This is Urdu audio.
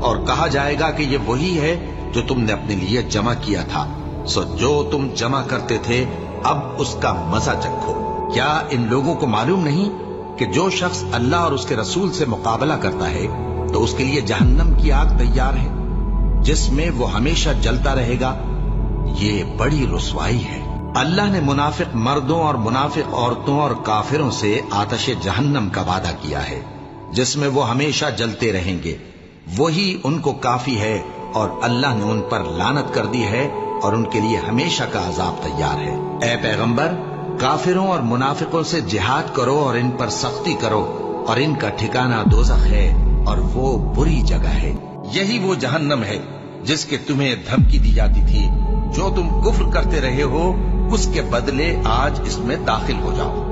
اور کہا جائے گا کہ یہ وہی ہے جو تم نے اپنے لیے جمع کیا تھا، سو جو تم جمع کرتے تھے اب اس کا مزہ چکھو۔ کیا ان لوگوں کو معلوم نہیں کہ جو شخص اللہ اور اس کے رسول سے مقابلہ کرتا ہے تو اس کے لیے جہنم کی آگ تیار ہے جس میں وہ ہمیشہ جلتا رہے گا؟ یہ بڑی رسوائی ہے۔ اللہ نے منافق مردوں اور منافق عورتوں اور کافروں سے آتش جہنم کا وعدہ کیا ہے جس میں وہ ہمیشہ جلتے رہیں گے، وہی ان کو کافی ہے، اور اللہ نے ان پر لعنت کر دی ہے اور ان کے لیے ہمیشہ کا عذاب تیار ہے۔ اے پیغمبر، کافروں اور منافقوں سے جہاد کرو اور ان پر سختی کرو، اور ان کا ٹھکانہ دوزخ ہے اور وہ بری جگہ ہے۔ یہی وہ جہنم ہے جس کے تمہیں دھمکی دی جاتی تھی، جو تم کفر کرتے رہے ہو اس کے بدلے آج اس میں داخل ہو جاؤ۔